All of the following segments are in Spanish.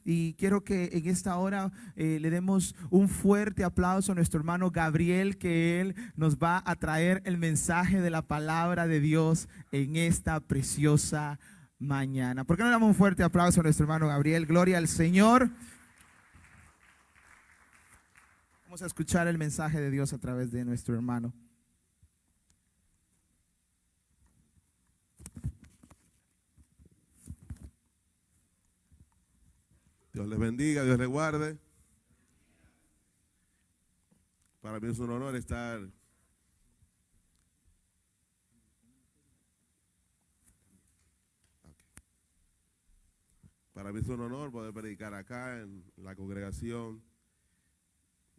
Y quiero que en esta hora le demos un fuerte aplauso a nuestro hermano Gabriel, que él nos va a traer el mensaje de la palabra de Dios en esta preciosa mañana. ¿Por qué no le damos un fuerte aplauso a nuestro hermano Gabriel? Gloria al Señor. Vamos a escuchar el mensaje de Dios a través de nuestro hermano. Dios les bendiga, Dios les guarde. Para mí es un honor estar Para mí es un honor poder predicar acá en la congregación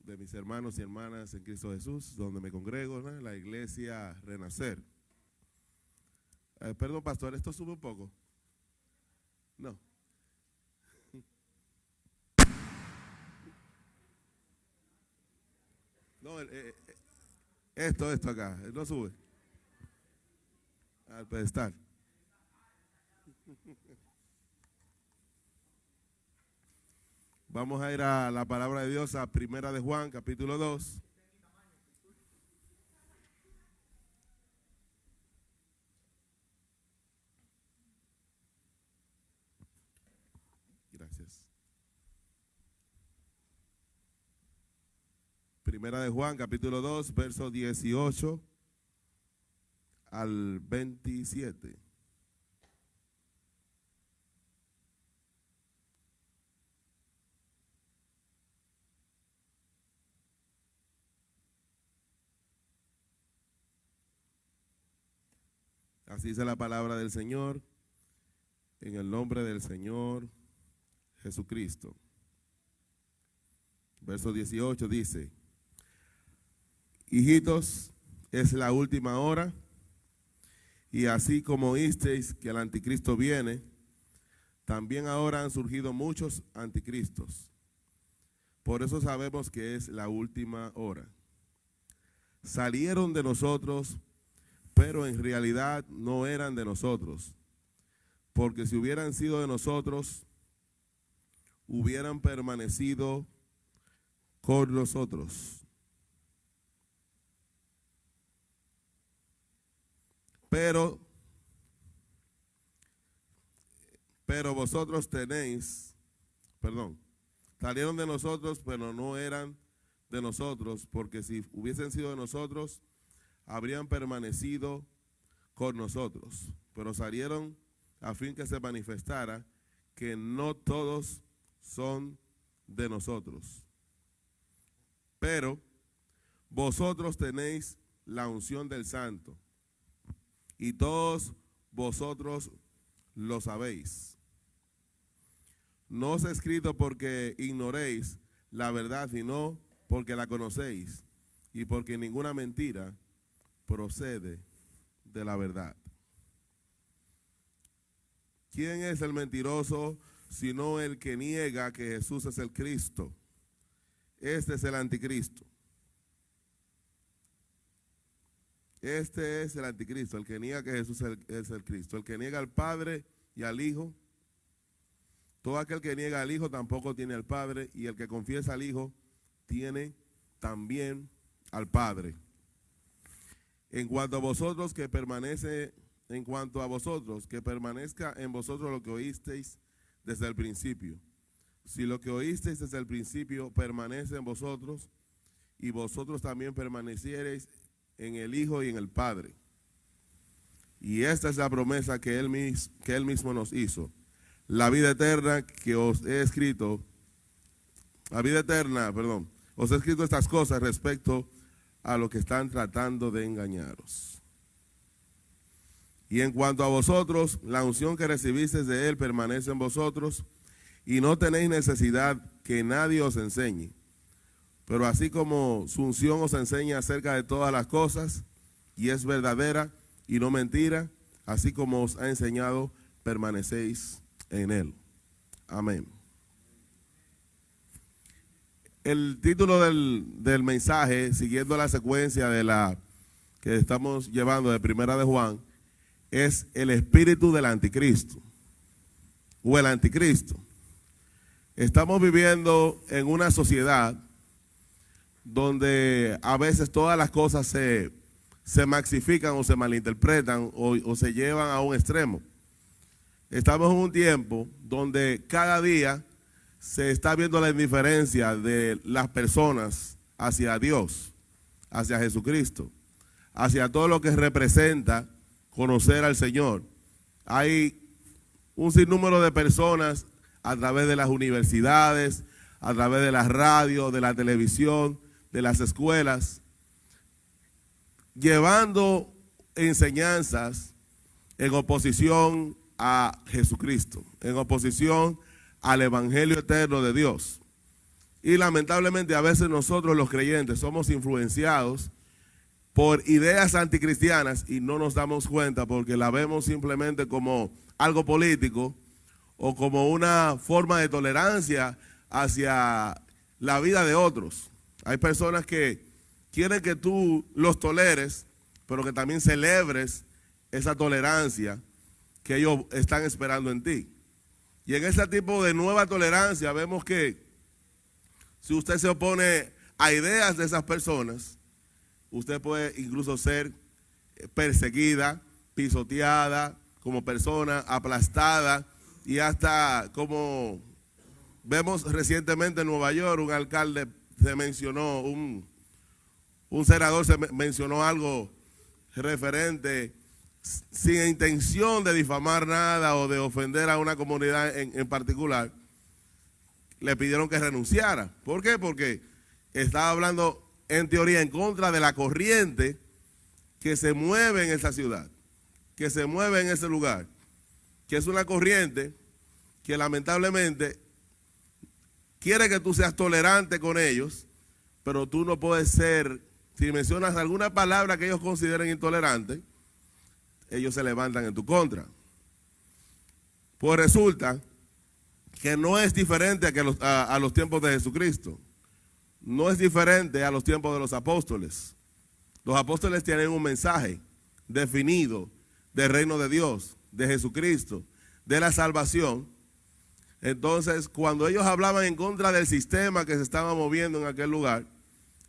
de mis hermanos y hermanas en Cristo Jesús, donde me congrego, ¿no? La iglesia Renacer. Perdón, pastor, ¿esto sube un poco? No. No, esto acá, no sube al pedestal. Vamos a ir a la palabra de Dios, a Primera de Juan, capítulo 2. Gracias. Primera de Juan, capítulo 2, verso 18 al 27. Así dice la palabra del Señor, en el nombre del Señor Jesucristo. Verso 18 dice: hijitos, es la última hora, y así como oísteis que el anticristo viene, también ahora han surgido muchos anticristos. Por eso sabemos que es la última hora. Salieron de nosotros, pero en realidad no eran de nosotros, porque si hubieran sido de nosotros, hubieran permanecido con nosotros. Pero vosotros salieron de nosotros, pero no eran de nosotros, porque si hubiesen sido de nosotros, habrían permanecido con nosotros. Pero salieron a fin que se manifestara que no todos son de nosotros. Pero vosotros tenéis la unción del Santo, y todos vosotros lo sabéis. No os he escrito porque ignoréis la verdad, sino porque la conocéis, y porque ninguna mentira procede de la verdad. ¿Quién es el mentiroso sino el que niega que Jesús es el Cristo? Este es el anticristo. Este es el anticristo, el que niega que Jesús es el Cristo, el que niega al Padre y al Hijo. Todo aquel que niega al Hijo tampoco tiene al Padre, y el que confiesa al Hijo tiene también al Padre. En cuanto a vosotros que permanezca en vosotros lo que oísteis desde el principio. Si lo que oísteis desde el principio permanece en vosotros, y vosotros también permaneciereis en el Hijo y en el Padre. Y esta es la promesa que él mismo nos hizo: la vida eterna que os he escrito, os he escrito estas cosas respecto a lo que están tratando de engañaros. Y en cuanto a vosotros, la unción que recibisteis de él permanece en vosotros, y no tenéis necesidad que nadie os enseñe. Pero así como su unción os enseña acerca de todas las cosas, y es verdadera y no mentira, así como os ha enseñado, permanecéis en él. Amén. El título del mensaje, siguiendo la secuencia de la que estamos llevando de Primera de Juan, es el espíritu del anticristo, o el anticristo. Estamos viviendo en una sociedad donde a veces todas las cosas se maxifican o se malinterpretan o se llevan a un extremo. Estamos en un tiempo donde cada día se está viendo la indiferencia de las personas hacia Dios, hacia Jesucristo, hacia todo lo que representa conocer al Señor. Hay un sinnúmero de personas a través de las universidades, a través de las radios, de la televisión, de las escuelas, llevando enseñanzas en oposición a Jesucristo, en oposición al Evangelio eterno de Dios. Y lamentablemente a veces nosotros los creyentes somos influenciados por ideas anticristianas y no nos damos cuenta porque la vemos simplemente como algo político o como una forma de tolerancia hacia la vida de otros. Hay personas que quieren que tú los toleres, pero que también celebres esa tolerancia que ellos están esperando en ti. Y en ese tipo de nueva tolerancia vemos que si usted se opone a ideas de esas personas, usted puede incluso ser perseguida, pisoteada como persona, aplastada, y hasta como vemos recientemente en Nueva York, un alcalde se mencionó, un senador se mencionó algo referente sin intención de difamar nada o de ofender a una comunidad en particular. Le pidieron que renunciara. ¿Por qué? Porque estaba hablando en teoría en contra de la corriente que se mueve en esa ciudad, que se mueve en ese lugar, que es una corriente que lamentablemente quiere que tú seas tolerante con ellos, pero tú no puedes ser, si mencionas alguna palabra que ellos consideren intolerante, ellos se levantan en tu contra. Pues resulta que no es diferente a los tiempos de Jesucristo. No es diferente a los tiempos de los apóstoles. Los apóstoles tienen un mensaje definido del reino de Dios, de Jesucristo, de la salvación. Entonces, cuando ellos hablaban en contra del sistema que se estaba moviendo en aquel lugar,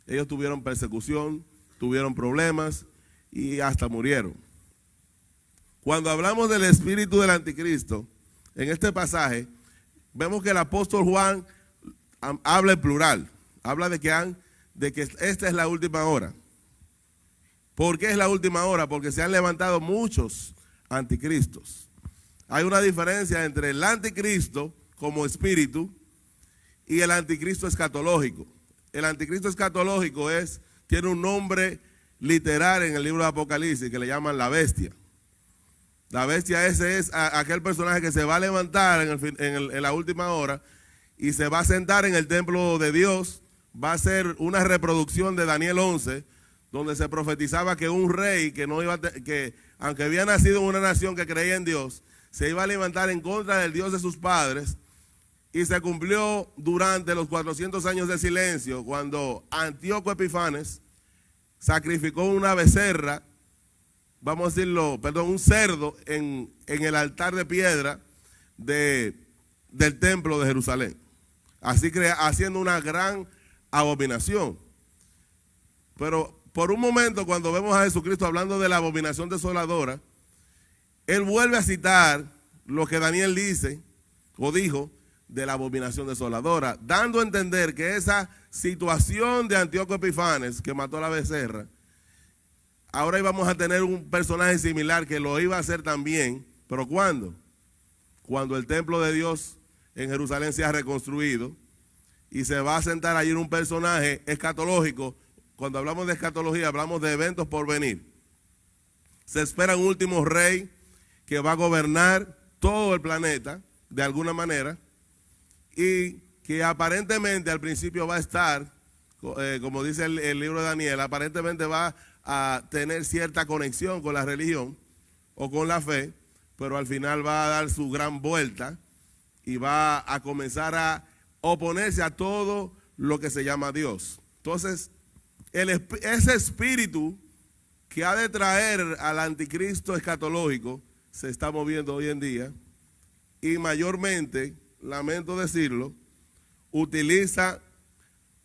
ellos tuvieron persecución, tuvieron problemas y hasta murieron. Cuando hablamos del espíritu del anticristo, en este pasaje, vemos que el apóstol Juan habla en plural, habla de que esta es la última hora. ¿Por qué es la última hora? Porque se han levantado muchos anticristos. Hay una diferencia entre el anticristo como espíritu y el anticristo escatológico. El anticristo escatológico tiene un nombre literal en el libro de Apocalipsis que le llaman la bestia. La bestia ese es aquel personaje que se va a levantar en la última hora y se va a sentar en el templo de Dios. Va a ser una reproducción de Daniel 11, donde se profetizaba que un rey que aunque había nacido en una nación que creía en Dios, se iba a levantar en contra del Dios de sus padres. Y se cumplió durante los 400 años de silencio, cuando Antíoco Epifanes sacrificó una becerra, vamos a decirlo, perdón, un cerdo en el altar de piedra del templo de Jerusalén. Así haciendo una gran abominación. Pero por un momento, cuando vemos a Jesucristo hablando de la abominación desoladora, él vuelve a citar lo que Daniel dice o dijo de la abominación desoladora, dando a entender que esa situación de Antíoco Epifanes, que mató a la becerra, ahora íbamos a tener un personaje similar que lo iba a hacer también. ¿Pero cuándo? Cuando el templo de Dios en Jerusalén sea reconstruido y se va a sentar allí un personaje escatológico. Cuando hablamos de escatología, hablamos de eventos por venir. Se espera un último rey que va a gobernar todo el planeta de alguna manera y que aparentemente al principio va a estar, como dice el libro de Daniel, aparentemente va a tener cierta conexión con la religión o con la fe, pero al final va a dar su gran vuelta y va a comenzar a oponerse a todo lo que se llama Dios. Entonces, ese espíritu que ha de traer al anticristo escatológico se está moviendo hoy en día y mayormente, lamento decirlo, utiliza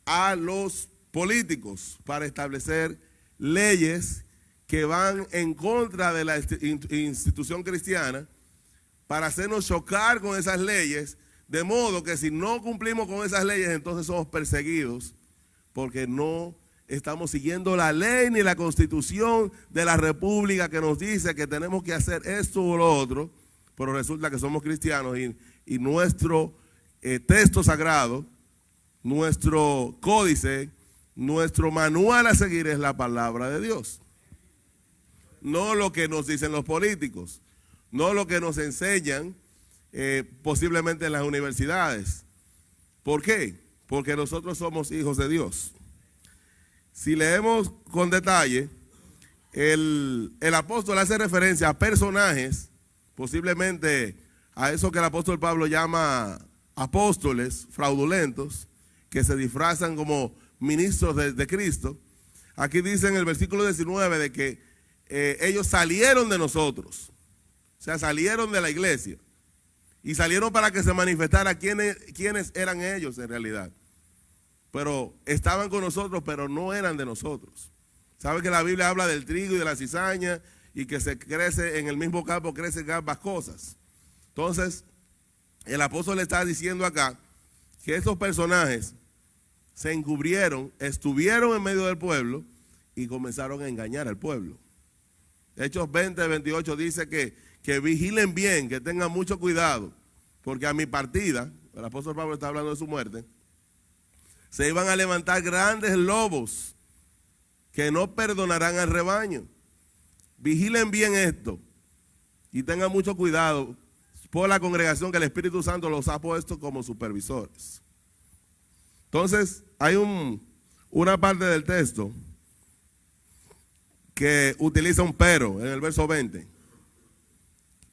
a los políticos para establecer leyes que van en contra de la institución cristiana, para hacernos chocar con esas leyes, de modo que si no cumplimos con esas leyes, entonces somos perseguidos, porque no estamos siguiendo la ley ni la constitución de la república que nos dice que tenemos que hacer esto o lo otro, pero resulta que somos cristianos y nuestro texto sagrado, nuestro códice, nuestro manual a seguir es la palabra de Dios. No lo que nos dicen los políticos, no lo que nos enseñan posiblemente en las universidades. ¿Por qué? Porque nosotros somos hijos de Dios. Si leemos con detalle, el apóstol hace referencia a personajes, posiblemente a eso que el apóstol Pablo llama apóstoles fraudulentos, que se disfrazan como ministros de Cristo. Aquí dice en el versículo 19 de que ellos salieron de nosotros, o sea, salieron de la iglesia y salieron para que se manifestara quiénes eran ellos en realidad. Pero estaban con nosotros, pero no eran de nosotros. ¿Sabe que la Biblia habla del trigo y de la cizaña y que se crece en el mismo campo, crecen ambas cosas? Entonces, el apóstol le está diciendo acá que estos personajes se encubrieron, estuvieron en medio del pueblo y comenzaron a engañar al pueblo. Hechos 20:28 dice que vigilen bien, que tengan mucho cuidado, porque a mi partida, el apóstol Pablo está hablando de su muerte, se iban a levantar grandes lobos que no perdonarán al rebaño. Vigilen bien esto y tengan mucho cuidado por la congregación que el Espíritu Santo los ha puesto como supervisores. Entonces, hay una parte del texto que utiliza un pero en el verso 20.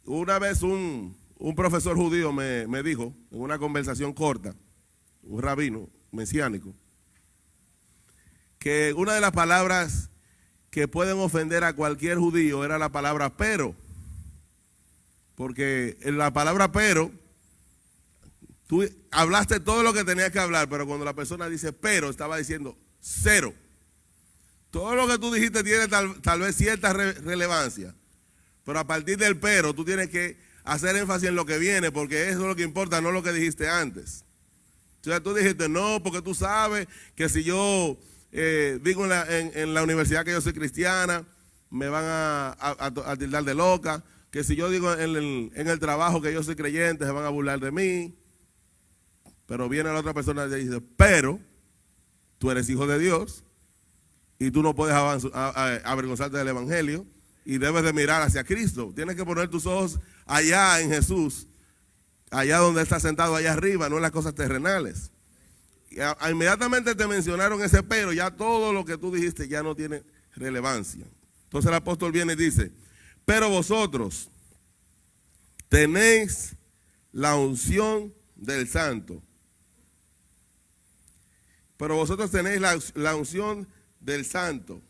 Una vez un profesor judío me dijo, en una conversación corta, un rabino mesiánico, que una de las palabras que pueden ofender a cualquier judío era la palabra pero. Porque en la palabra pero, tú hablaste todo lo que tenías que hablar, pero cuando la persona dice pero, estaba diciendo cero. Todo lo que tú dijiste tiene tal vez cierta relevancia, pero a partir del pero, tú tienes que hacer énfasis en lo que viene, porque eso es lo que importa, no lo que dijiste antes. O sea, tú dijiste, no, porque tú sabes que si yo digo en la universidad que yo soy cristiana, me van a tildar de loca. Que si yo digo en el trabajo que yo soy creyente, se van a burlar de mí. Pero viene la otra persona y dice, pero tú eres hijo de Dios y tú no puedes avergonzarte del evangelio y debes de mirar hacia Cristo. Tienes que poner tus ojos allá en Jesús, allá donde está sentado, allá arriba, no en las cosas terrenales. Y inmediatamente te mencionaron ese pero, ya todo lo que tú dijiste ya no tiene relevancia. Entonces el apóstol viene y dice, pero vosotros tenéis la unción del Santo. Pero vosotros tenéis la unción del Santo.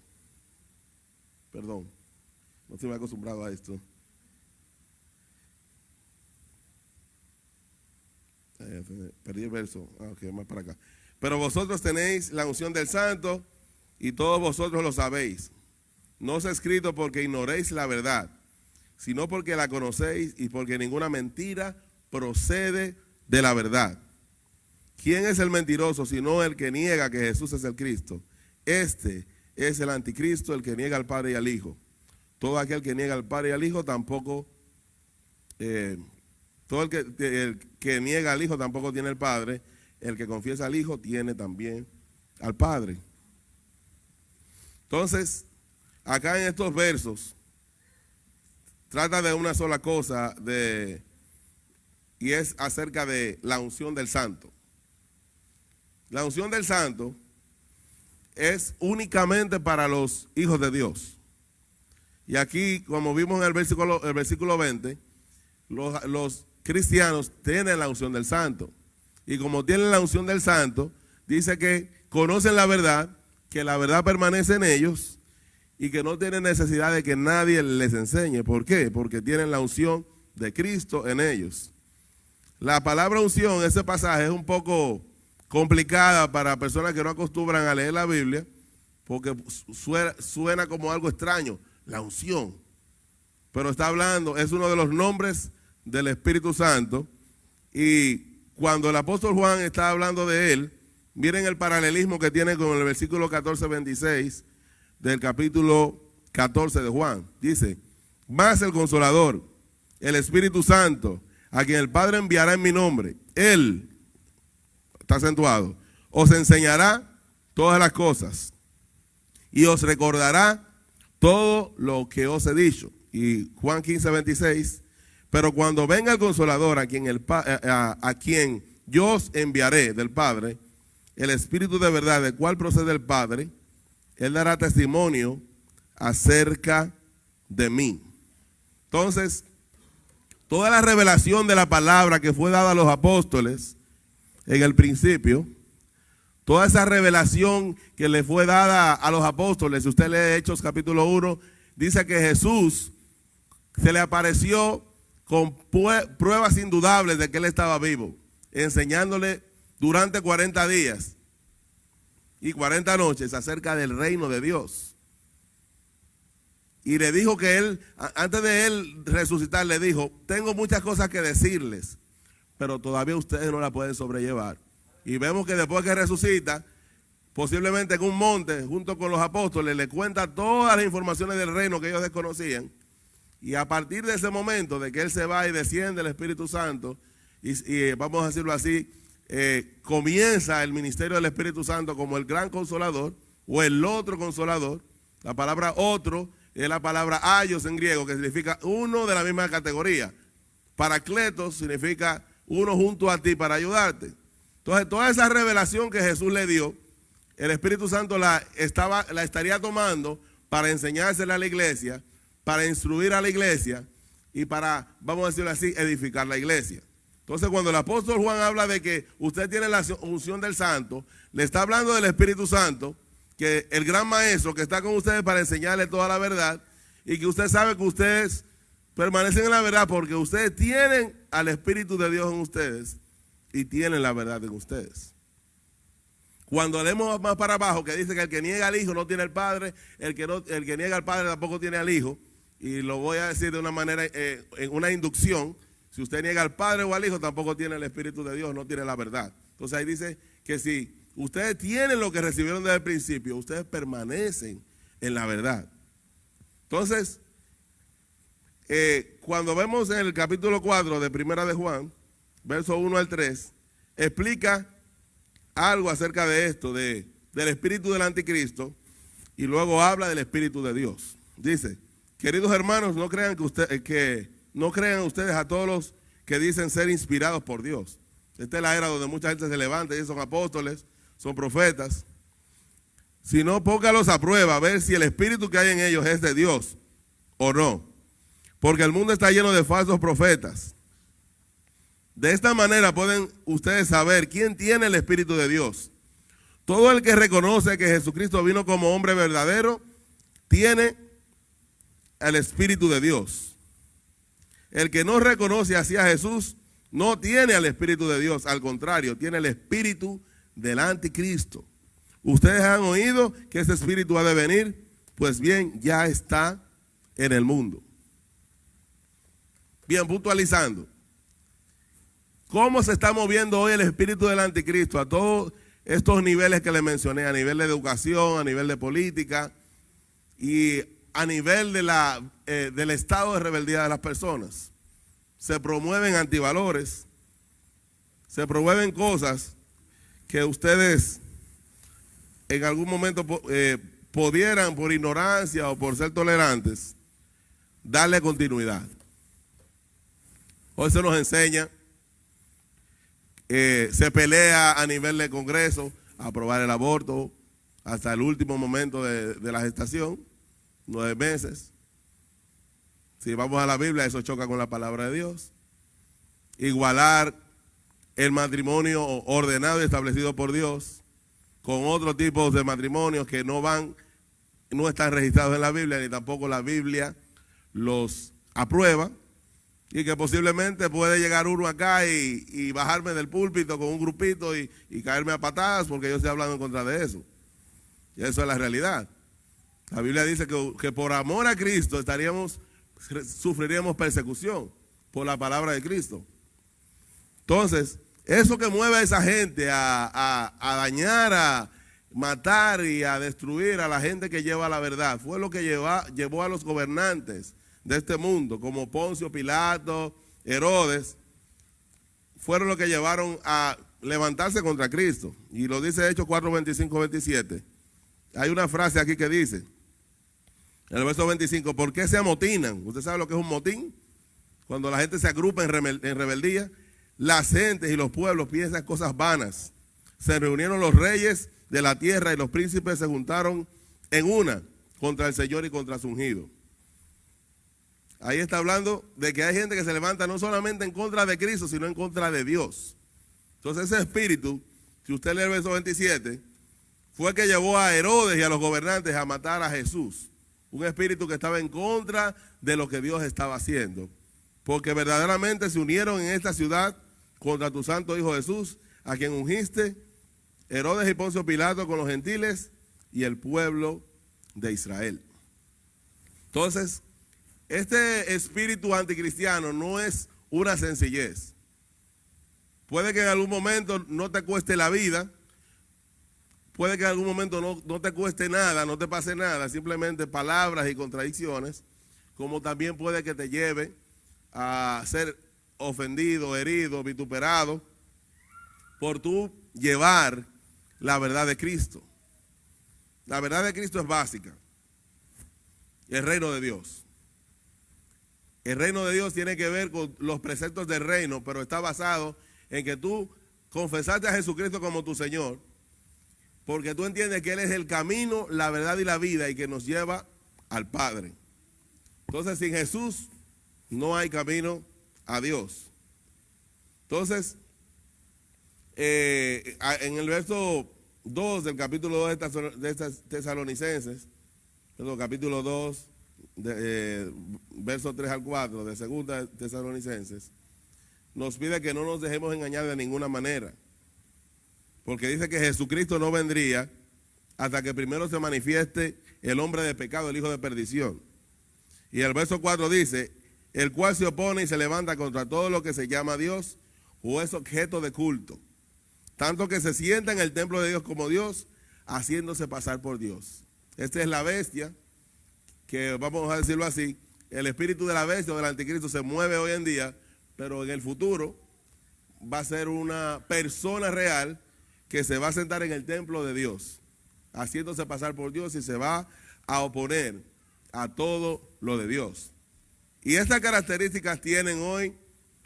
Perdón, no estoy acostumbrado a esto. Perdí el verso. Ok, más para acá. Pero vosotros tenéis la unción del Santo y todos vosotros lo sabéis. No os he escrito porque ignoréis la verdad, sino porque la conocéis y porque ninguna mentira procede de la verdad. ¿Quién es el mentiroso sino el que niega que Jesús es el Cristo? Este es el anticristo, el que niega al Padre y al Hijo. Todo aquel que niega al Padre y al Hijo tampoco, todo el que niega al Hijo tampoco tiene el Padre. El que confiesa al Hijo tiene también al Padre. Entonces, acá en estos versos, trata de una sola cosa, y es acerca de la unción del Santo. La unción del Santo es únicamente para los hijos de Dios. Y aquí, como vimos en el versículo 20, los cristianos tienen la unción del Santo. Y como tienen la unción del Santo, dice que conocen la verdad, que la verdad permanece en ellos y que no tienen necesidad de que nadie les enseñe. ¿Por qué? Porque tienen la unción de Cristo en ellos. La palabra unción, ese pasaje es un poco complicada para personas que no acostumbran a leer la Biblia, porque suena como algo extraño, la unción. Pero está hablando, es uno de los nombres del Espíritu Santo, y cuando el apóstol Juan está hablando de él, miren el paralelismo que tiene con el versículo 14-26 del capítulo 14 de Juan. Dice, más el Consolador, el Espíritu Santo, a quien el Padre enviará en mi nombre, Él, está acentuado, os enseñará todas las cosas y os recordará todo lo que os he dicho. Y Juan 15:26, pero cuando venga el Consolador, a quien yo os enviaré del Padre, el Espíritu de verdad, del cual procede el Padre, Él dará testimonio acerca de mí. Entonces, toda la revelación de la palabra que fue dada a los apóstoles en el principio, toda esa revelación que le fue dada a los apóstoles, si usted lee Hechos capítulo 1, dice que Jesús se le apareció con pruebas indudables de que Él estaba vivo, enseñándole durante 40 días y 40 noches acerca del reino de Dios. Y le dijo que Él, antes de Él resucitar, le dijo, tengo muchas cosas que decirles, pero todavía ustedes no la pueden sobrellevar. Y vemos que después que resucita, posiblemente en un monte, junto con los apóstoles, le cuenta todas las informaciones del reino que ellos desconocían. Y a partir de ese momento, de que Él se va y desciende el Espíritu Santo, y vamos a decirlo así, comienza el ministerio del Espíritu Santo como el gran consolador, o el otro consolador. La palabra otro es la palabra aios en griego, que significa uno de la misma categoría. Paracletos significa uno junto a ti para ayudarte. Entonces, toda esa revelación que Jesús le dio, el Espíritu Santo la estaría tomando para enseñársela a la iglesia, para instruir a la iglesia y para, vamos a decirlo así, edificar la iglesia. Entonces, cuando el apóstol Juan habla de que usted tiene la unción del Santo, le está hablando del Espíritu Santo, que el gran maestro que está con ustedes para enseñarle toda la verdad, y que usted sabe que ustedes permanecen en la verdad porque ustedes tienen al Espíritu de Dios en ustedes y tienen la verdad en ustedes. Cuando leemos más para abajo, que dice que el que niega al Hijo no tiene al Padre, el que niega al Padre tampoco tiene al Hijo, y lo voy a decir de una manera, en una inducción, si usted niega al Padre o al Hijo, tampoco tiene el Espíritu de Dios, no tiene la verdad. Entonces ahí dice que si ustedes tienen lo que recibieron desde el principio, ustedes permanecen en la verdad. Entonces, cuando vemos en el capítulo 4 de Primera de Juan, verso 1 al 3, explica algo acerca de esto, del espíritu del anticristo, y luego habla del Espíritu de Dios. Dice, queridos hermanos, no crean ustedes a todos los que dicen ser inspirados por Dios. Esta es la era donde mucha gente se levanta y son apóstoles, son profetas. Sino póngalos a prueba a ver si el espíritu que hay en ellos es de Dios o no. Porque el mundo está lleno de falsos profetas. De esta manera pueden ustedes saber quién tiene el Espíritu de Dios. Todo el que reconoce que Jesucristo vino como hombre verdadero, tiene el Espíritu de Dios. El que no reconoce así a Jesús, no tiene al Espíritu de Dios. Al contrario, tiene el espíritu del anticristo. Ustedes han oído que ese espíritu ha de venir, pues bien, ya está en el mundo. Bien, puntualizando. ¿Cómo se está moviendo hoy el espíritu del anticristo a todos estos niveles que les mencioné? A nivel de educación, a nivel de política y a nivel de del estado de rebeldía de las personas. Se promueven antivalores, se promueven cosas que ustedes en algún momento pudieran, por ignorancia o por ser tolerantes, darle continuidad. Hoy se nos enseña, se pelea a nivel de Congreso a aprobar el aborto hasta el último momento de la gestación, 9 meses. Si vamos a la Biblia, eso choca con la palabra de Dios. Igualar el matrimonio ordenado y establecido por Dios con otros tipos de matrimonios que no están registrados en la Biblia, ni tampoco la Biblia los aprueba. Y que posiblemente puede llegar uno acá y bajarme del púlpito con un grupito y caerme a patadas porque yo estoy hablando en contra de eso. Y eso es la realidad. La Biblia dice que por amor a Cristo sufriríamos persecución por la palabra de Cristo. Entonces, eso que mueve a esa gente a dañar, a matar y a destruir a la gente que lleva la verdad, fue lo que llevó a los gobernantes de este mundo, como Poncio Pilato, Herodes, fueron los que llevaron a levantarse contra Cristo. Y lo dice Hechos 4, 25, 27. Hay una frase aquí que dice, en el verso 25, ¿por qué se amotinan? ¿Usted sabe lo que es un motín? Cuando la gente se agrupa en rebeldía, las gentes y los pueblos piensan cosas vanas. Se reunieron los reyes de la tierra y los príncipes se juntaron en una contra el Señor y contra su ungido. Ahí está hablando de que hay gente que se levanta no solamente en contra de Cristo, sino en contra de Dios. Entonces ese espíritu, si usted lee el verso 27, fue el que llevó a Herodes y a los gobernantes a matar a Jesús. Un espíritu que estaba en contra de lo que Dios estaba haciendo. Porque verdaderamente se unieron en esta ciudad contra tu santo Hijo Jesús, a quien ungiste, Herodes y Poncio Pilato con los gentiles y el pueblo de Israel. Entonces, este espíritu anticristiano no es una sencillez. Puede que en algún momento no te cueste la vida, puede que en algún momento no te cueste nada, no te pase nada, simplemente palabras y contradicciones, como también puede que te lleve a ser ofendido, herido, vituperado, por tú llevar la verdad de Cristo. La verdad de Cristo es básica. El reino de Dios. El reino de Dios tiene que ver con los preceptos del reino, pero está basado en que tú confesaste a Jesucristo como tu Señor, porque tú entiendes que Él es el camino, la verdad y la vida y que nos lleva al Padre. Entonces, sin Jesús no hay camino a Dios. Entonces, en el verso 2 del capítulo 2 de estas Tesalonicenses, capítulo 2, versos 3 al 4 de segunda Tesalonicenses, nos pide que no nos dejemos engañar de ninguna manera, porque dice que Jesucristo no vendría hasta que primero se manifieste el hombre de pecado, el hijo de perdición. Y el verso 4 dice, el cual se opone y se levanta contra todo lo que se llama Dios o es objeto de culto, tanto que se sienta en el templo de Dios como Dios, haciéndose pasar por Dios. Esta es la bestia, que vamos a decirlo así, el espíritu de la bestia o del anticristo se mueve hoy en día, pero en el futuro va a ser una persona real que se va a sentar en el templo de Dios, haciéndose pasar por Dios y se va a oponer a todo lo de Dios. Y estas características tienen hoy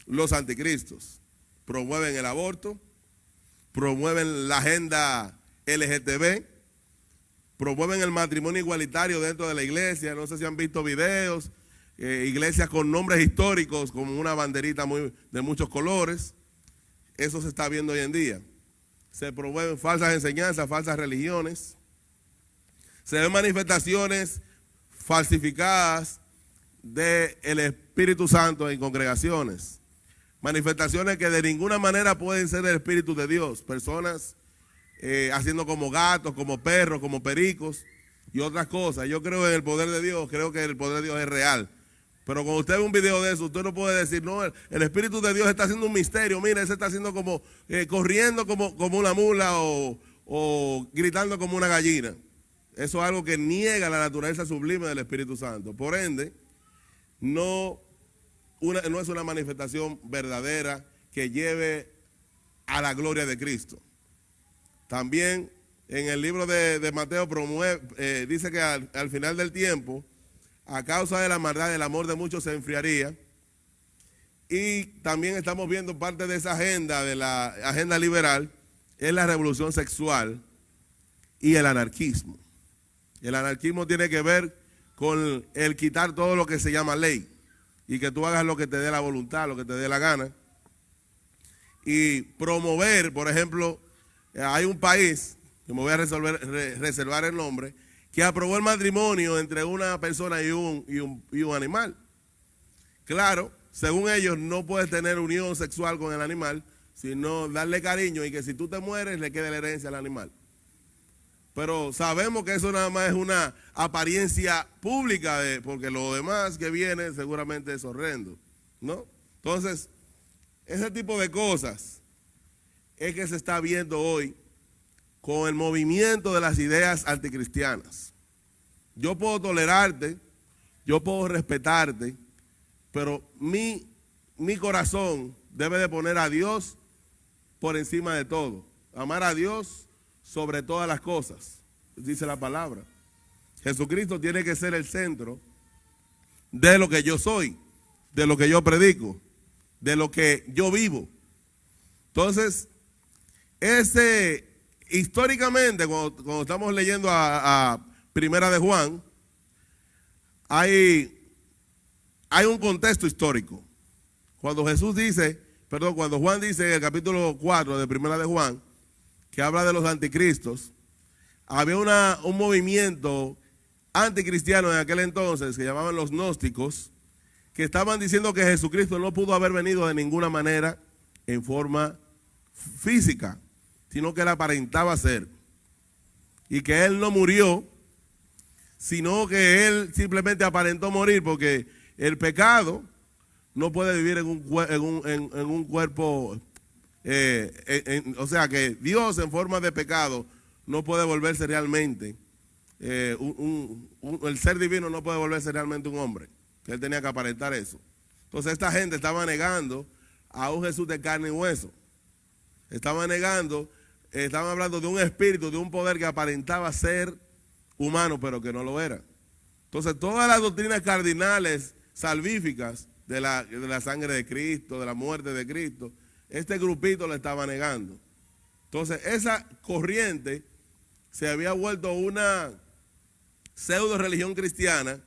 los anticristos. Promueven el aborto, promueven la agenda LGTB, promueven el matrimonio igualitario dentro de la iglesia. No sé si han visto videos, iglesias con nombres históricos, como una banderita de muchos colores. Eso se está viendo hoy en día. Se promueven falsas enseñanzas, falsas religiones. Se ven manifestaciones falsificadas del Espíritu Santo en congregaciones. Manifestaciones que de ninguna manera pueden ser del Espíritu de Dios. Personas haciendo como gatos, como perros, como pericos y otras cosas. Yo creo en el poder de Dios, creo que el poder de Dios es real. Pero cuando usted ve un video de eso, usted no puede decir, no, el Espíritu de Dios está haciendo un misterio. Mira, ese está haciendo como, corriendo como una mula o gritando como una gallina. Eso es algo que niega la naturaleza sublime del Espíritu Santo. Por ende, no es una manifestación verdadera que lleve a la gloria de Cristo. También en el libro de Mateo dice que al final del tiempo, a causa de la maldad, el amor de muchos se enfriaría. Y también estamos viendo parte de esa agenda, de la agenda liberal, es la revolución sexual y el anarquismo. El anarquismo tiene que ver con el quitar todo lo que se llama ley y que tú hagas lo que te dé la voluntad, lo que te dé la gana. Y promover, por ejemplo, hay un país, que me voy a reservar el nombre, que aprobó el matrimonio entre una persona y un animal. Claro según ellos, no puedes tener unión sexual con el animal, sino darle cariño y que si tú te mueres le quede la herencia al animal. Pero sabemos que eso nada más es una apariencia pública, porque lo demás que viene seguramente es horrendo, ¿no? Entonces, ese tipo de cosas es que se está viendo hoy con el movimiento de las ideas anticristianas. Yo puedo tolerarte, yo puedo respetarte, pero mi corazón debe de poner a Dios por encima de todo. Amar a Dios sobre todas las cosas, dice la palabra. Jesucristo tiene que ser el centro de lo que yo soy, de lo que yo predico, de lo que yo vivo. Entonces, históricamente, cuando estamos leyendo a Primera de Juan, hay un contexto histórico. Cuando Juan dice en el capítulo 4 de Primera de Juan, que habla de los anticristos, había un movimiento anticristiano en aquel entonces que llamaban los gnósticos, que estaban diciendo que Jesucristo no pudo haber venido de ninguna manera en forma física, sino que él aparentaba ser, y que él no murió, sino que él simplemente aparentó morir, porque el pecado no puede vivir en un cuerpo, o sea que Dios en forma de pecado no puede volverse realmente, el ser divino no puede volverse realmente un hombre, que él tenía que aparentar eso. Entonces esta gente estaba negando a un Jesús de carne y hueso, estaban hablando de un espíritu, de un poder que aparentaba ser humano, pero que no lo era. Entonces todas las doctrinas cardinales salvíficas de la sangre de Cristo, de la muerte de Cristo, este grupito le estaba negando. Entonces esa corriente se había vuelto una pseudo religión cristiana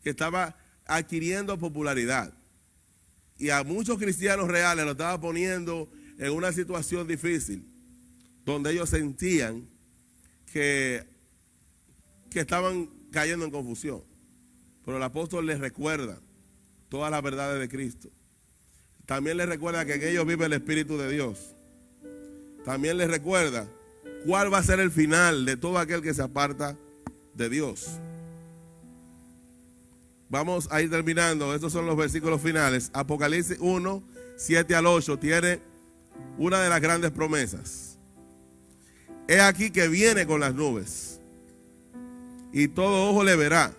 que estaba adquiriendo popularidad, y a muchos cristianos reales lo estaba poniendo en una situación difícil, donde ellos sentían que estaban cayendo en confusión. Pero el apóstol les recuerda todas las verdades de Cristo. También les recuerda que en ellos vive el Espíritu de Dios. También les recuerda cuál va a ser el final de todo aquel que se aparta de Dios. Vamos a ir terminando. Estos son los versículos finales. Apocalipsis 1, 7 al 8 tiene una de las grandes promesas. He aquí que viene con las nubes, y todo ojo le verá,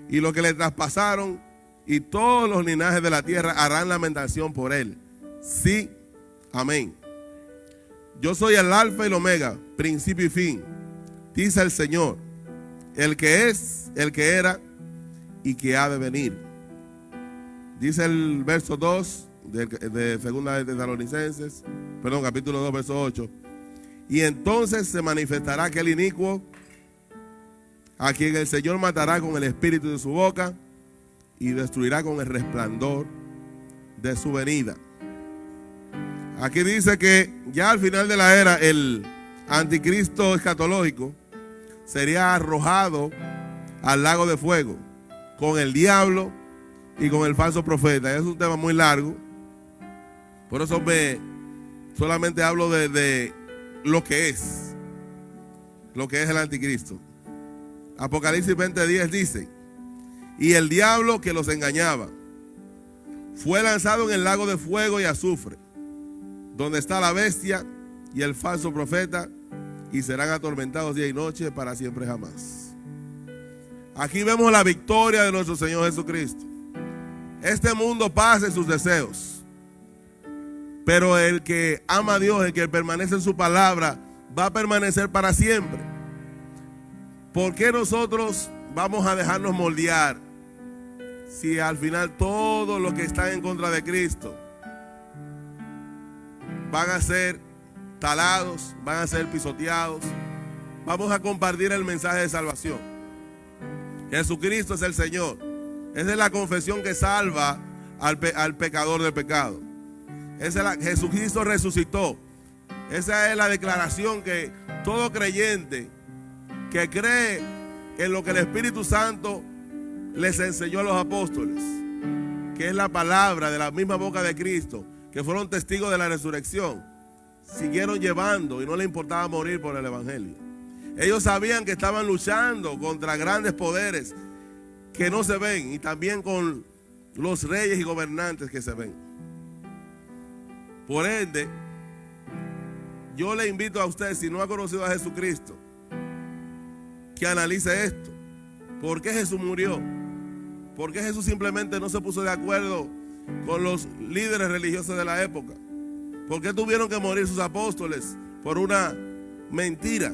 y los que le traspasaron y todos los linajes de la tierra harán lamentación por él. Sí, amén. Yo soy el alfa y el omega, principio y fin, dice el Señor, el que es, el que era y que ha de venir. Dice el verso 2 de segunda de Tesalonicenses, capítulo 2, verso 8. Y entonces se manifestará aquel inicuo, a quien el Señor matará con el espíritu de su boca y destruirá con el resplandor de su venida. Aquí dice que ya al final de la era el anticristo escatológico sería arrojado al lago de fuego con el diablo y con el falso profeta. Es un tema muy largo, por eso solamente hablo de lo que es el anticristo. Apocalipsis 20:10 dice: y el diablo que los engañaba fue lanzado en el lago de fuego y azufre, donde está la bestia y el falso profeta, y serán atormentados día y noche para siempre jamás. Aquí vemos la victoria de nuestro Señor Jesucristo. Este mundo pasa en sus deseos, pero el que ama a Dios, el que permanece en su palabra, va a permanecer para siempre. ¿Por qué nosotros vamos a dejarnos moldear si al final todos los que están en contra de Cristo van a ser talados, van a ser pisoteados? Vamos a compartir el mensaje de salvación. Jesucristo es el Señor. Esa es la confesión que salva al pecador del pecado. Jesucristo resucitó. Esa es la declaración que todo creyente que cree en lo que el Espíritu Santo les enseñó a los apóstoles, que es la palabra de la misma boca de Cristo, que fueron testigos de la resurrección, siguieron llevando y no les importaba morir por el evangelio. Ellos sabían que estaban luchando contra grandes poderes que no se ven y también con los reyes y gobernantes que se ven. Por ende, yo le invito a usted, si no ha conocido a Jesucristo, que analice esto. ¿Por qué Jesús murió? ¿Por qué Jesús simplemente no se puso de acuerdo con los líderes religiosos de la época? ¿Por qué tuvieron que morir sus apóstoles por una mentira?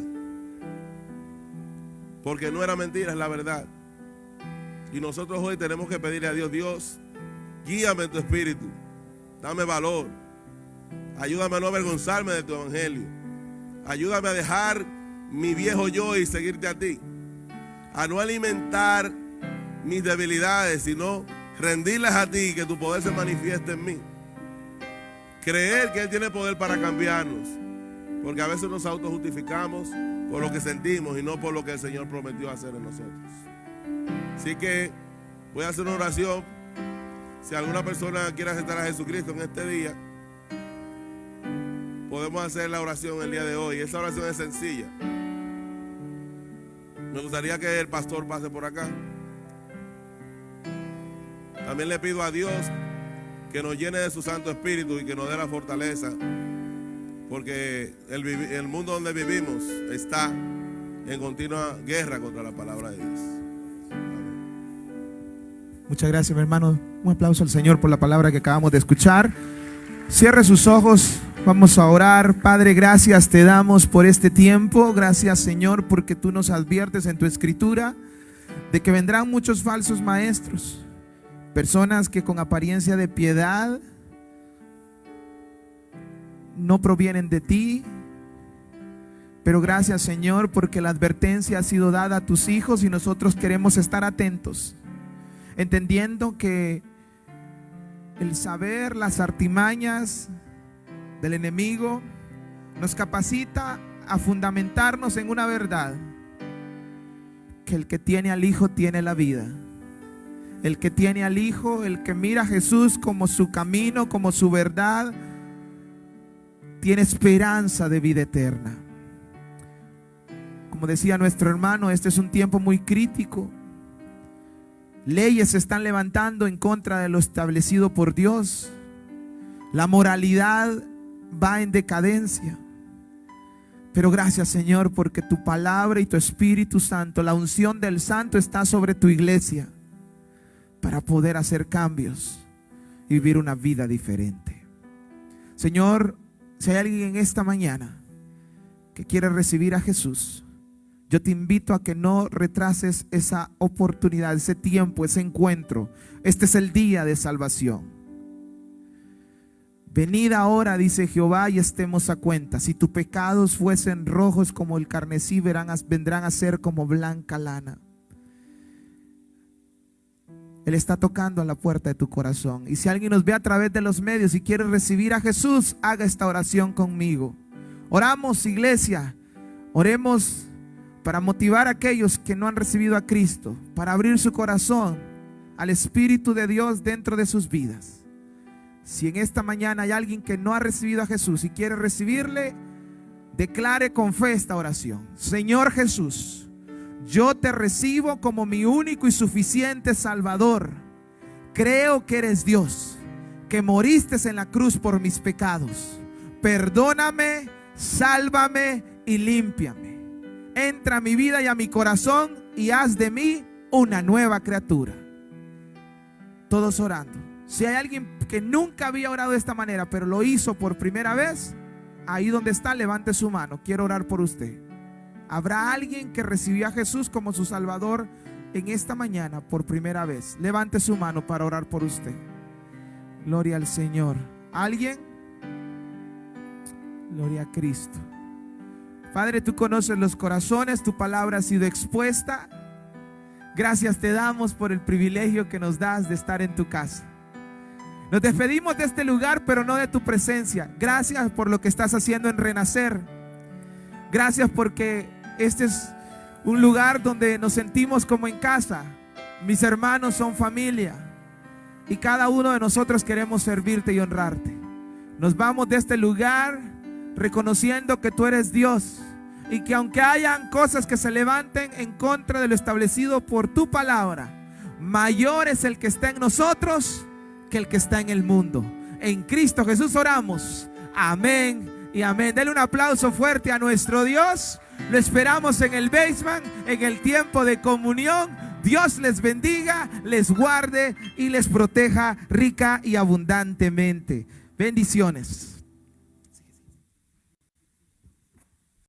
Porque no era mentira, es la verdad. Y nosotros hoy tenemos que pedirle a Dios: Dios, guíame en tu espíritu, dame valor, ayúdame a no avergonzarme de tu evangelio, ayúdame a dejar mi viejo yo y seguirte a ti, a no alimentar mis debilidades, sino rendirlas a ti y que tu poder se manifieste en mí. Creer que Él tiene poder para cambiarnos, porque a veces nos autojustificamos por lo que sentimos y no por lo que el Señor prometió hacer en nosotros. Así que voy a hacer una oración. Si alguna persona quiere aceptar a Jesucristo en este día, podemos hacer la oración el día de hoy. Esa oración es sencilla. Me gustaría que el pastor pase por acá. También le pido a Dios que nos llene de su Santo Espíritu y que nos dé la fortaleza, porque el mundo donde vivimos está en continua guerra contra la palabra de Dios. Muchas gracias, mi hermano. Un aplauso al Señor por la palabra que acabamos de escuchar. Cierre sus ojos, vamos a orar. Padre, gracias te damos por este tiempo. Gracias, Señor, porque tú nos adviertes en tu escritura de que vendrán muchos falsos maestros, personas que con apariencia de piedad no provienen de ti. Pero gracias, Señor, porque la advertencia ha sido dada a tus hijos y nosotros queremos estar atentos, entendiendo que el saber las artimañas del enemigo nos capacita a fundamentarnos en una verdad: que el que tiene al Hijo tiene la vida. El que tiene al Hijo, el que mira a Jesús como su camino, como su verdad, tiene esperanza de vida eterna. Como decía nuestro hermano, este es un tiempo muy crítico. Leyes se están levantando en contra de lo establecido por Dios. La moralidad va en decadencia. Pero gracias, Señor, porque tu palabra y tu Espíritu Santo, la unción del Santo está sobre tu iglesia para poder hacer cambios y vivir una vida diferente. Señor, si hay alguien en esta mañana que quiere recibir a Jesús, yo te invito a que no retrases esa oportunidad, ese tiempo, ese encuentro. Este es el día de salvación. Venid ahora, dice Jehová, y estemos a cuenta. Si tus pecados fuesen rojos como el carmesí, vendrán a ser como blanca lana. Él está tocando a la puerta de tu corazón. Y si alguien nos ve a través de los medios y quiere recibir a Jesús, haga esta oración conmigo. Oramos, iglesia. Oremos para motivar a aquellos que no han recibido a Cristo, para abrir su corazón al Espíritu de Dios dentro de sus vidas. Si en esta mañana hay alguien que no ha recibido a Jesús y quiere recibirle, declare con fe esta oración: Señor Jesús, yo te recibo como mi único y suficiente Salvador. Creo que eres Dios, que moriste en la cruz por mis pecados. Perdóname, sálvame y límpiame. Entra a mi vida y a mi corazón y haz de mí una nueva criatura. Todos orando. Si hay alguien que nunca había orado de esta manera, pero lo hizo por primera vez, ahí donde está, levante su mano. Quiero orar por usted. ¿Habrá alguien que recibió a Jesús como su Salvador en esta mañana por primera vez? Levante su mano para orar por usted. Gloria al Señor. ¿Alguien? Gloria a Cristo. Padre, tú conoces los corazones, tu palabra ha sido expuesta. Gracias te damos por el privilegio que nos das de estar en tu casa. Nos despedimos de este lugar, pero no de tu presencia. Gracias por lo que estás haciendo en Renacer. Gracias porque este es un lugar donde nos sentimos como en casa. Mis hermanos son familia. Y cada uno de nosotros queremos servirte y honrarte. Nos vamos de este lugar reconociendo que tú eres Dios y que aunque hayan cosas que se levanten en contra de lo establecido por tu palabra, mayor es el que está en nosotros que el que está en el mundo. En Cristo Jesús oramos. Amén y amén. Denle un aplauso fuerte a nuestro Dios. Lo esperamos en el basement, en el tiempo de comunión. Dios les bendiga, les guarde y les proteja rica y abundantemente. Bendiciones.